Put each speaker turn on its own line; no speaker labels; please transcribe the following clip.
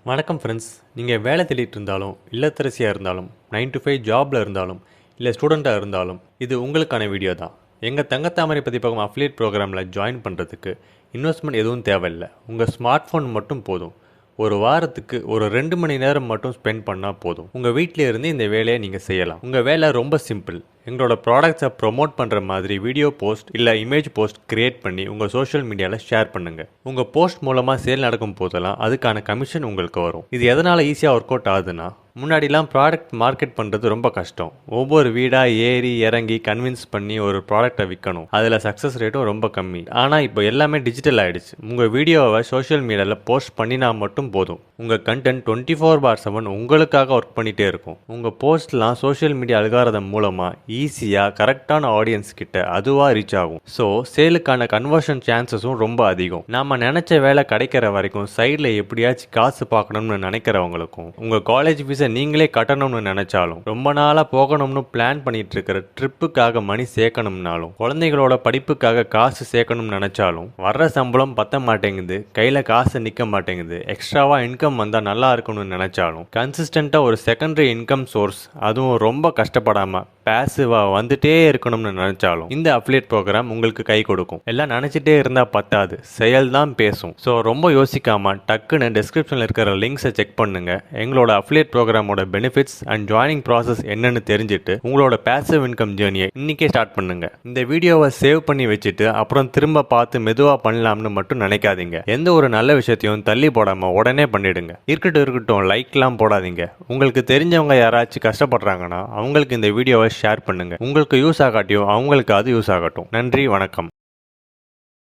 வணக்கம் ஃப்ரெண்ட்ஸ். நீங்கள் வேலை தேடிட்டு இருந்தாலும், இல்லத்தரசியாக இருந்தாலும், 9 to 5 ஜாபில் இருந்தாலும், இல்லை ஸ்டூடெண்ட்டாக இருந்தாலும், இது உங்களுக்கான வீடியோ தான். எங்கள் தங்கத்தாமரை பதிப்பகம் அஃபிலியேட் ப்ரோக்ராமில் ஜாயின் பண்ணுறதுக்கு இன்வெஸ்ட்மெண்ட் எதுவும் தேவையில்லை. உங்கள் ஸ்மார்ட் ஃபோன் மட்டும் போதும். ஒரு வாரத்துக்கு ஒரு 2 மணி நேரம் மட்டும் ஸ்பெண்ட் பண்ணால் போதும். உங்கள் வீட்டிலே இருந்து இந்த வேலையை நீங்கள் செய்யலாம். உங்கள் வேலை ரொம்ப சிம்பிள். எங்களோட ப்ராடக்ட்ஸை ப்ரொமோட் பண்ணுற மாதிரி வீடியோ போஸ்ட் இல்லை இமேஜ் போஸ்ட் கிரியேட் பண்ணி உங்கள் சோஷியல் மீடியாவில் ஷேர் பண்ணுங்கள். உங்கள் போஸ்ட் மூலமாக சேல் நடக்கும் போதெல்லாம் அதுக்கான கமிஷன் உங்களுக்கு வரும். இது எதனால் ஈஸியாக ஒர்க் அவுட் ஆகுதுன்னா, முன்னாடிலாம் ப்ராடக்ட் மார்க்கெட் பண்ணுறது ரொம்ப கஷ்டம். ஒவ்வொரு வீடாக ஏறி இறங்கி கன்வின்ஸ் பண்ணி ஒரு ப்ராடக்டை விற்கணும். அதில் சக்ஸஸ் ரேட்டும் ரொம்ப கம்மி. ஆனால் இப்போ எல்லாமே டிஜிட்டல் ஆகிடுச்சு. உங்கள் வீடியோவை சோஷியல் மீடியாவில் போஸ்ட் பண்ணினா மட்டும் போதும். உங்கள் கண்டென்ட் 24/7 உங்களுக்காக ஒர்க் பண்ணிகிட்டே இருக்கும். உங்கள் போஸ்ட்லாம் சோஷியல் மீடியா அல்காரிதம் மூலமாக ஈஸியாக கரெக்டான ஆடியன்ஸ் கிட்ட அதுவாக ரீச் ஆகும். ஸோ சேலுக்கான கன்வர்ஷன் சான்சஸும் ரொம்ப அதிகம். நாம் நினச்ச வேலை கிடைக்கிற வரைக்கும் சைடில் எப்படியாச்சும் காசு பார்க்கணும்னு நினைக்கிறவங்களுக்கும், உங்கள் காலேஜ் ஃபீஸை நீங்களே கட்டணும்னு நினைச்சாலும், ரொம்ப நாளாக போகணும்னு பிளான் பண்ணிட்டு இருக்கிற ட்ரிப்புக்காக மணி சேர்க்கணும்னாலும், குழந்தைகளோட படிப்புக்காக காசு சேர்க்கணும்னு நினைச்சாலும், வர்ற சம்பளம் பத்த மாட்டேங்குது, கையில் காசு நிற்க மாட்டேங்குது, எக்ஸ்ட்ராவாக இன்கம் வந்தால் நல்லா இருக்கணும்னு நினைச்சாலும், கன்சிஸ்டண்ட்டாக ஒரு செகண்டரி இன்கம் சோர்ஸ், அதுவும் ரொம்ப கஷ்டப்படாமல் பேசிவாக வந்துட்டே இருக்கணும்னு நினைச்சாலும் இந்த அஃபிலியேட் ப்ரோக்ராம் உங்களுக்கு கை கொடுக்கும். எல்லாம் நினச்சிட்டே இருந்தால் பத்தாது, செயல் தான் பேசும். ஸோ ரொம்ப யோசிக்காமல் டக்குன்னு டிஸ்கிரிப்ஷனில் இருக்கிற லிங்க்ஸை செக் பண்ணுங்க. எங்களோட அஃபிலியேட் ப்ரோக்ராமோட பெனிஃபிட்ஸ் அண்ட் ஜாயினிங் ப்ராசஸ் என்னன்னு தெரிஞ்சுட்டு உங்களோட பேசிவ் இன்கம் ஜேர்னியை இன்னைக்கே ஸ்டார்ட் பண்ணுங்க. இந்த வீடியோவை சேவ் பண்ணி வச்சுட்டு அப்புறம் திரும்ப பார்த்து மெதுவாக பண்ணலாம்னு மட்டும் நினைக்காதீங்க. எந்த ஒரு நல்ல விஷயத்தையும் தள்ளி போடாமல் உடனே பண்ணிடுங்க. இருக்கட்டும் லைக்லாம் போடாதீங்க. உங்களுக்கு தெரிஞ்சவங்க யாராச்சும் கஷ்டப்படுறாங்கன்னா அவங்களுக்கு இந்த வீடியோவை ஷேர் பண்ணுங்க. உங்களுக்கு யூஸ் ஆகாட்டியும் அவங்களுக்கு அது யூஸ் ஆகட்டும். நன்றி, வணக்கம்.